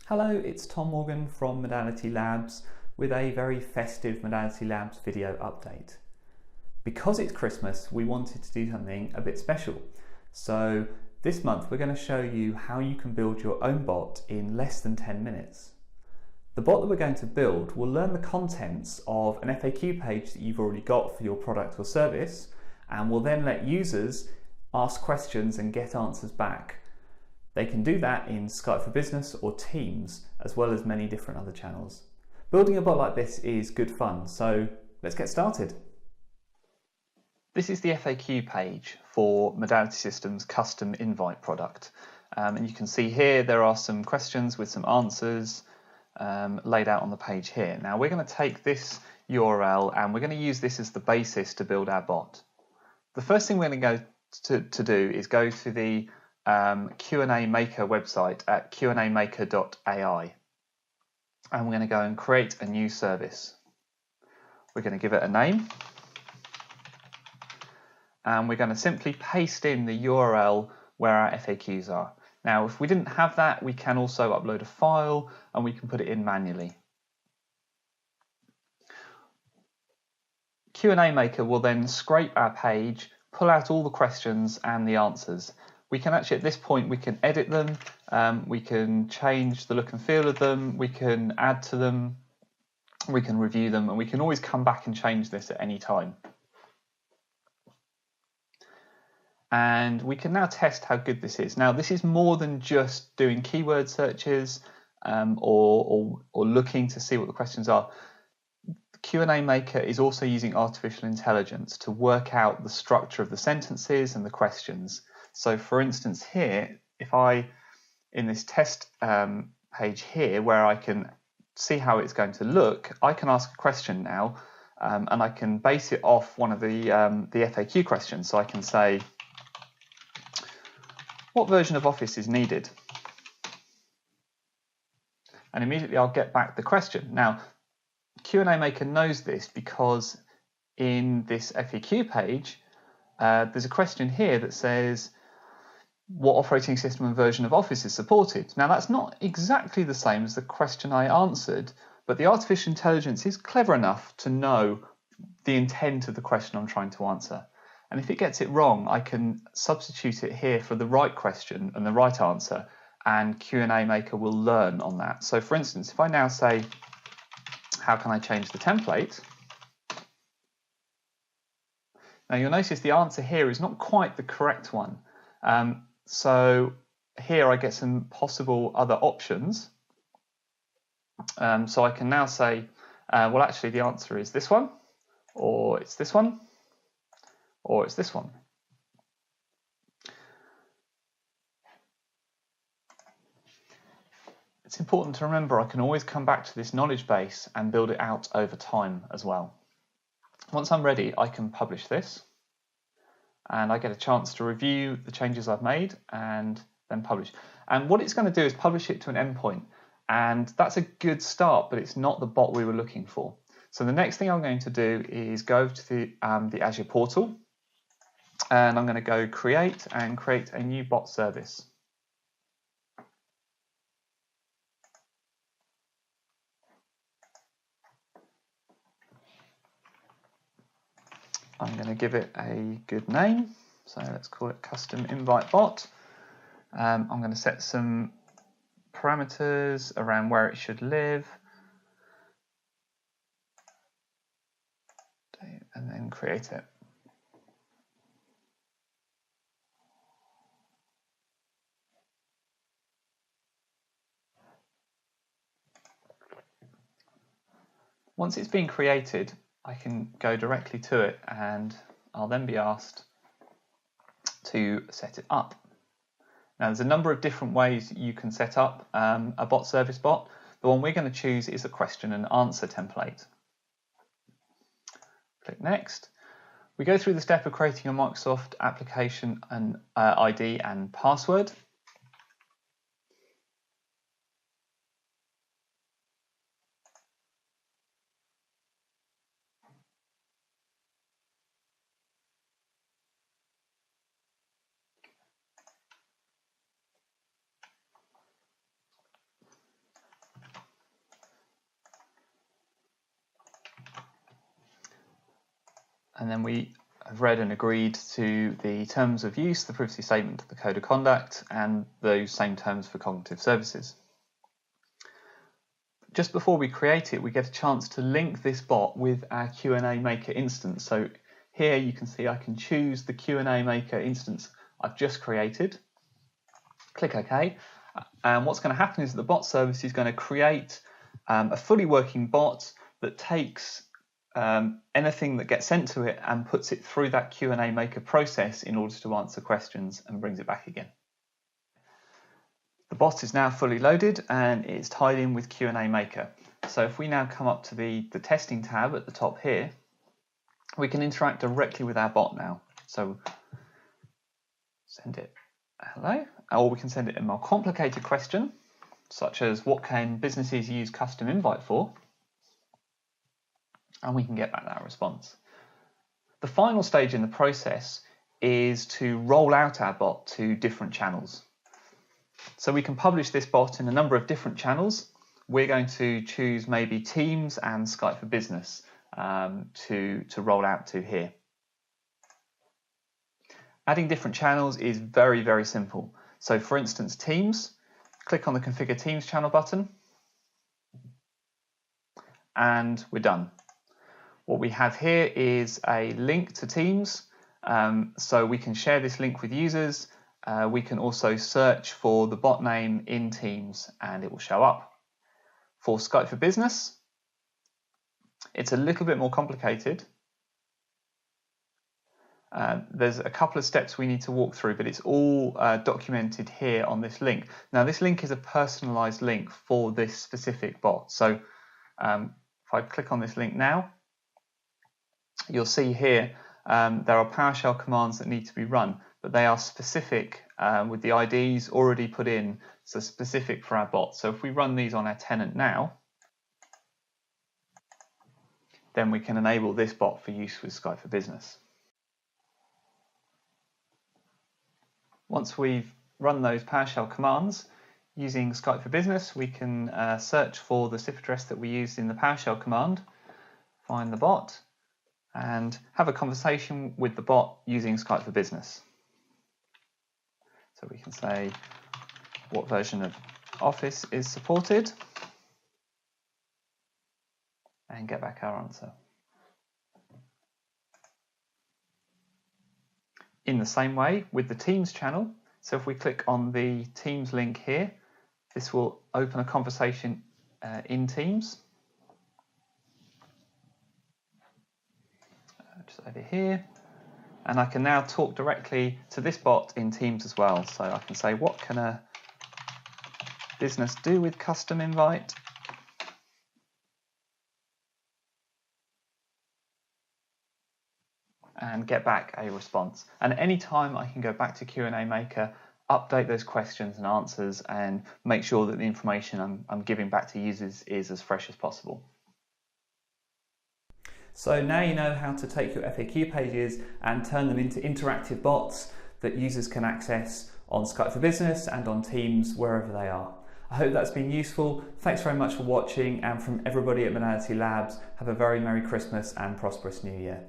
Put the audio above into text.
Hello, it's Tom Morgan from Modality Labs with a very festive Modality Labs video update. Because it's Christmas, we wanted to do something a bit special. So this month we're going to show you how you can build your own bot in less than 10 minutes. The bot that we're going to build will learn the contents of an FAQ page that you've already got for your product or service, and will then let users ask questions and get answers back. They can do that in Skype for Business or Teams, as well as many different other channels. Building a bot like this is good fun, so let's get started. This is the FAQ page for Modality Systems' custom invite product. And you can see here there are some questions with some answers laid out on the page here. Now we're going to take this URL and we're going to use this as the basis to build our bot. The first thing we're going to go to do is go to the QnA Maker website at qnamaker.ai, and we're going to go and create a new service. We're going to give it a name, and we're going to simply paste in the URL where our FAQs are. Now if we didn't have that, we can also upload a file and we can put it in manually. QnA Maker will then scrape our page, pull out all the questions and the answers. We can actually, at this point, we can edit them, we can change the look and feel of them, we can add to them, we can review them, and we can always come back and change this at any time. And we can now test how good this is. Now, this is more than just doing keyword searches or looking to see what the questions are. QnA Maker is also using artificial intelligence to work out the structure of the sentences and the questions. So for instance here, if in this test page here where I can see how it's going to look, I can ask a question now and I can base it off one of the FAQ questions. So I can say, what version of Office is needed? And immediately I'll get back the question. Now, QnA Maker knows this because in this FAQ page, there's a question here that says, what operating system and version of Office is supported? Now that's not exactly the same as the question I answered, but the artificial intelligence is clever enough to know the intent of the question I'm trying to answer. And if it gets it wrong, I can substitute it here for the right question and the right answer, and QnA Maker will learn on that. So for instance, if I now say, how can I change the template? Now you'll notice the answer here is not quite the correct one. So here I get some possible other options. So I can now say, well, actually the answer is this one, or it's this one, or it's this one. It's important to remember I can always come back to this knowledge base and build it out over time as well. Once I'm ready, I can publish this, and I get a chance to review the changes I've made and then publish. And what it's going to do is publish it to an endpoint, and that's a good start, but it's not the bot we were looking for. So the next thing I'm going to do is go to the Azure portal, and I'm going to go create a new bot service. I'm going to give it a good name, so let's call it custom invite bot. I'm going to set some parameters around where it should live, and then create it. Once it's been created, I can go directly to it, and I'll then be asked to set it up. Now there's a number of different ways you can set up a bot service bot. The one we're going to choose is a question and answer template. Click next. We go through the step of creating a Microsoft application and ID and password. and then we have read and agreed to the terms of use, the privacy statement, the code of conduct, and those same terms for cognitive services. Just before we create it, we get a chance to link this bot with our QnA Maker instance. So here you can see I can choose the QnA Maker instance I've just created. Click OK. And what's going to happen is the bot service is going to create a fully working bot that takes anything that gets sent to it and puts it through that QnA Maker process in order to answer questions and brings it back again. The bot is now fully loaded and it's tied in with QnA Maker. So if we now come up to the testing tab at the top here, we can interact directly with our bot now. So send it hello, or we can send it a more complicated question, such as what can businesses use custom invite for? And we can get back that response. The final stage in the process is to roll out our bot to different channels. So we can publish this bot in a number of different channels. We're going to choose maybe Teams and Skype for Business to roll out to here. Adding different channels is very, very simple. So for instance, Teams, click on the Configure Teams channel button, and we're done. What we have here is a link to Teams, so we can share this link with users. We can also search for the bot name in Teams and it will show up. For Skype for Business, it's a little bit more complicated. There's a couple of steps we need to walk through, but it's all documented here on this link. Now this link is a personalized link for this specific bot. So if I click on this link now, you'll see here there are PowerShell commands that need to be run, but they are specific with the IDs already put in, so specific for our bot. So if we run these on our tenant now, then we can enable this bot for use with Skype for Business. Once we've run those PowerShell commands using Skype for Business, we can search for the SIP address that we used in the PowerShell command, find the bot, and have a conversation with the bot using Skype for Business. So we can say what version of Office is supported and get back our answer. In the same way with the Teams channel, so if we click on the Teams link here, this will open a conversation in Teams. Just over here, and I can now talk directly to this bot in Teams as well. So I can say, what can a business do with custom invite? And get back a response. And at any time I can go back to QnA Maker, update those questions and answers, and make sure that the information I'm giving back to users is as fresh as possible. So now you know how to take your FAQ pages and turn them into interactive bots that users can access on Skype for Business and on Teams, wherever they are. I hope that's been useful. Thanks very much for watching, and from everybody at Modality Labs, have a very Merry Christmas and prosperous New Year.